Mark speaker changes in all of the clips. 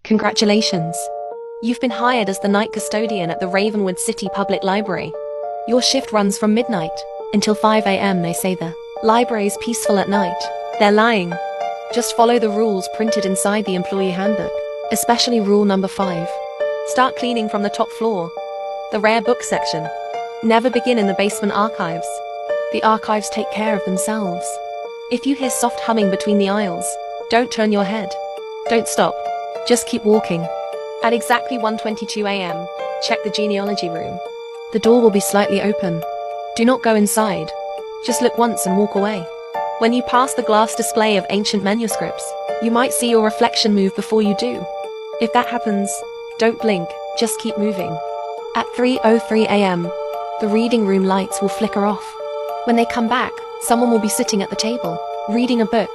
Speaker 1: Congratulations! You've been hired as the night custodian at the Ravenwood City Public Library. Your shift runs from midnight until 5 a.m. They say the library's peaceful at night. They're lying. Just follow the rules printed inside the employee handbook, especially rule number 5. Start cleaning from the top floor, the rare book section. Never begin in the basement archives. The archives take care of themselves. If you hear soft humming between the aisles, don't turn your head. Don't stop. Just keep walking. At exactly 1:22 a.m., check the genealogy room. The door will be slightly open. Do not go inside. Just look once and walk away. When you pass the glass display of ancient manuscripts, you might see your reflection move before you do. If that happens, don't blink, just keep moving. At 3:03 a.m., the reading room lights will flicker off. When they come back, someone will be sitting at the table, reading a book,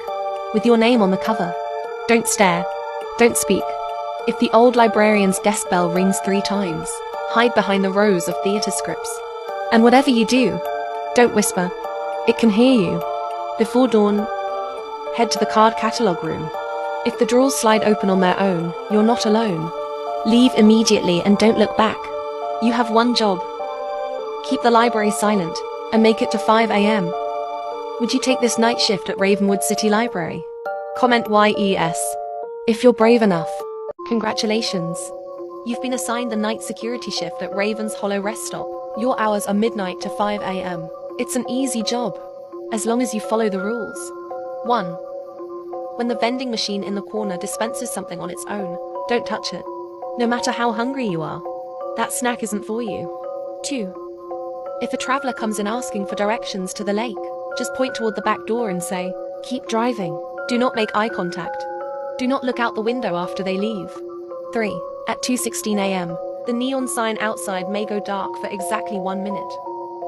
Speaker 1: with your name on the cover. Don't stare. Don't speak. If the old librarian's desk bell rings 3 times, hide behind the rows of theatre scripts. And whatever you do, don't whisper. It can hear you. Before dawn, head to the card catalogue room. If the drawers slide open on their own, you're not alone. Leave immediately and don't look back. You have one job. Keep the library silent and make it to 5 a.m. Would you take this night shift at Ravenwood City Library? Comment YES. If you're brave enough. Congratulations. You've been assigned the night security shift at Raven's Hollow Rest Stop. Your hours are midnight to 5 a.m. It's an easy job, as long as you follow the rules. 1. When the vending machine in the corner dispenses something on its own, don't touch it. No matter how hungry you are, that snack isn't for you. 2. If a traveler comes in asking for directions to the lake, just point toward the back door and say, "Keep driving." Do not make eye contact. Do not look out the window after they leave. 3. At 2:16 a.m., the neon sign outside may go dark for exactly 1 minute.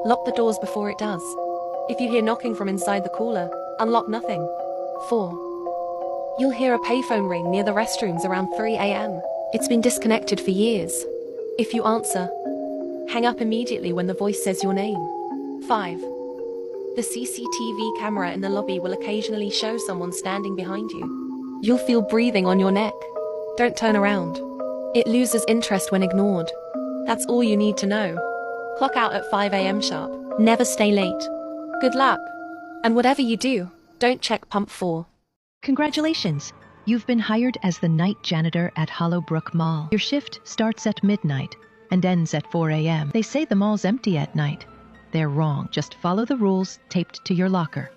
Speaker 1: Lock the doors before it does. If you hear knocking from inside the cooler, unlock nothing. 4. You'll hear a payphone ring near the restrooms around 3 a.m. It's been disconnected for years. If you answer, hang up immediately when the voice says your name. 5. The CCTV camera in the lobby will occasionally show someone standing behind you. You'll feel breathing on your neck. Don't turn around. It loses interest when ignored. That's all you need to know. Clock out at 5 a.m. sharp. Never stay late. Good luck. And whatever you do, don't check pump 4.
Speaker 2: Congratulations! You've been hired as the night janitor at Hollowbrook Mall. Your shift starts at midnight and ends at 4 a.m. They say the mall's empty at night. They're wrong. Just follow the rules taped to your locker.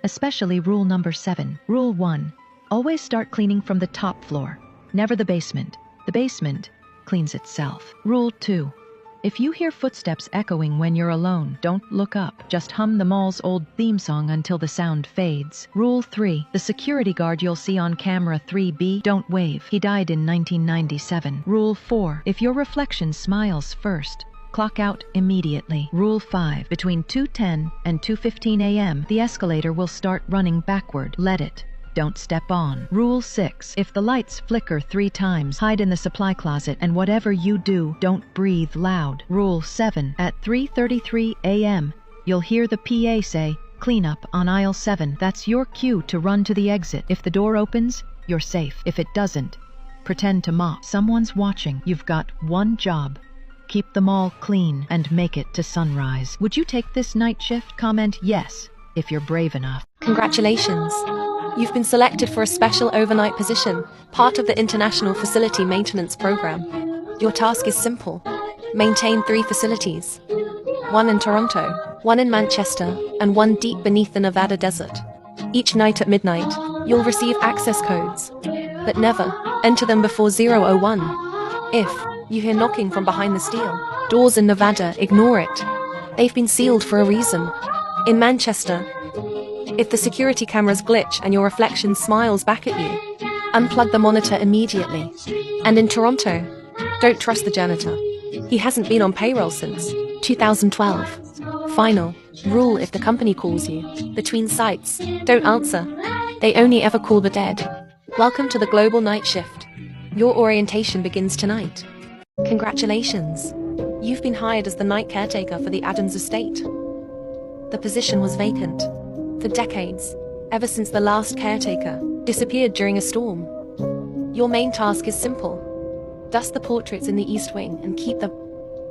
Speaker 2: Especially rule number 7. Rule 1. Always start cleaning from the top floor, never the basement. The basement cleans itself. Rule 2. If you hear footsteps echoing when you're alone, don't look up. Just hum the mall's old theme song until the sound fades. Rule 3. The security guard you'll see on camera 3B, don't wave. He died in 1997. Rule 4. If your reflection smiles first, clock out immediately. Rule 5. Between 2:10 and 2:15 a.m., the escalator will start running backward. Let it. Don't step on. Rule 6. If the lights flicker 3 times, hide in the supply closet, and whatever you do, don't breathe loud. Rule 7. At 3:33 a.m., you'll hear the PA say, "Clean up on aisle 7. That's your cue to run to the exit. If the door opens, you're safe. If it doesn't, pretend to mop. Someone's watching. You've got one job. Keep the mall clean and make it to sunrise. Would you take this night shift? Comment yes, if you're brave enough.
Speaker 1: Congratulations. You've been selected for a special overnight position, part of the International Facility Maintenance Program. Your task is simple. Maintain 3 facilities. 1 in Toronto, 1 in Manchester, and 1 deep beneath the Nevada desert. Each night at midnight, you'll receive access codes, but never enter them before 0:01. If you hear knocking from behind the steel doors in Nevada, ignore it. They've been sealed for a reason. In Manchester, if the security cameras glitch and your reflection smiles back at you, unplug the monitor immediately. And in Toronto, don't trust the janitor. He hasn't been on payroll since 2012. Final rule: if the company calls you between sites, don't answer. They only ever call the dead. Welcome to the Global Night Shift. Your orientation begins tonight. Congratulations. You've been hired as the night caretaker for the Adams estate. The position was vacant for decades, ever since the last caretaker disappeared during a storm. Your main task is simple. Dust the portraits in the east wing and keep the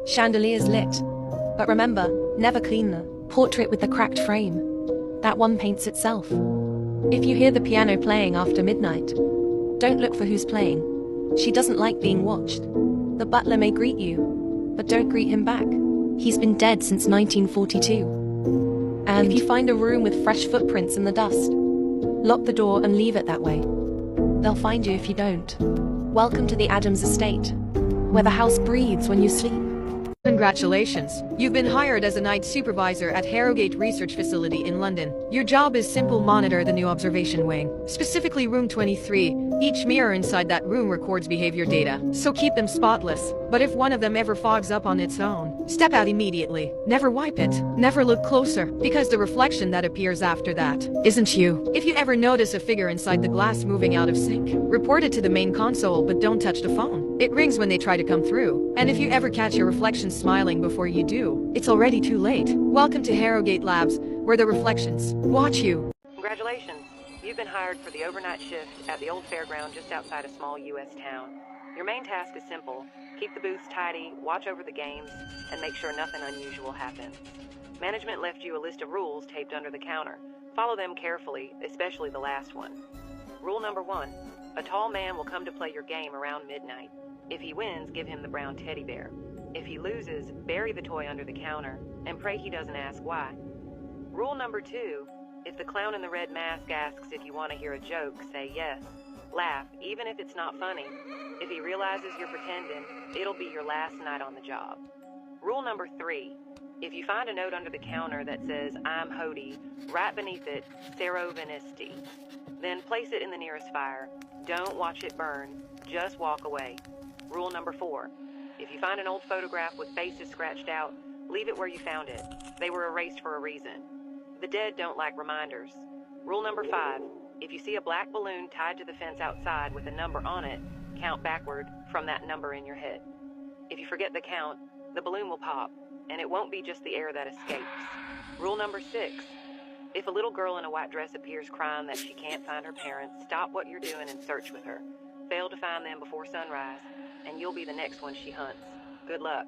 Speaker 1: chandeliers lit. But remember, never clean the portrait with the cracked frame. That one paints itself. If you hear the piano playing after midnight, don't look for who's playing. She doesn't like being watched. The butler may greet you, but don't greet him back. He's been dead since 1942. And if you find a room with fresh footprints in the dust, lock the door and leave it that way. They'll find you if you don't. Welcome to the Adams estate, where the house breathes when you sleep.
Speaker 3: Congratulations! You've been hired as a night supervisor at Harrogate Research Facility in London. Your job is simple: monitor the new observation wing, specifically room 23. Each mirror inside that room records behavior data, so keep them spotless. But if one of them ever fogs up on its own, step out immediately. Never wipe it. Never look closer, because the reflection that appears after that isn't you. If you ever notice a figure inside the glass moving out of sync, report it to the main console, but don't touch the phone. It rings when they try to come through. And if you ever catch your reflection smiling before you do, it's already too late. Welcome to Harrogate Labs, where the reflections watch you.
Speaker 4: Congratulations. You've been hired for the overnight shift at the old fairground just outside a small U.S. town. Your main task is simple: keep the booths tidy, watch over the games, and make sure nothing unusual happens. Management left you a list of rules taped under the counter. Follow them carefully, especially the last one. Rule number 1. A tall man will come to play your game around midnight. If he wins, give him the brown teddy bear. If he loses, bury the toy under the counter and pray he doesn't ask why. Rule number 2. If the clown in the red mask asks if you want to hear a joke, say yes. Laugh, even if it's not funny. If he realizes you're pretending, it'll be your last night on the job. Rule number 3. If you find a note under the counter that says, "I'm Hody," right beneath it, "Sero Venisti." Then place it in the nearest fire. Don't watch it burn. Just walk away. Rule number 4. If you find an old photograph with faces scratched out, leave it where you found it. They were erased for a reason. The dead don't like reminders. Rule number 5. If you see a black balloon tied to the fence outside with a number on it, count backward from that number in your head. If you forget the count, the balloon will pop, and it won't be just the air that escapes. Rule number 6. If a little girl in a white dress appears crying that she can't find her parents, stop what you're doing and search with her. Fail to find them before sunrise, and you'll be the next one she hunts. Good luck.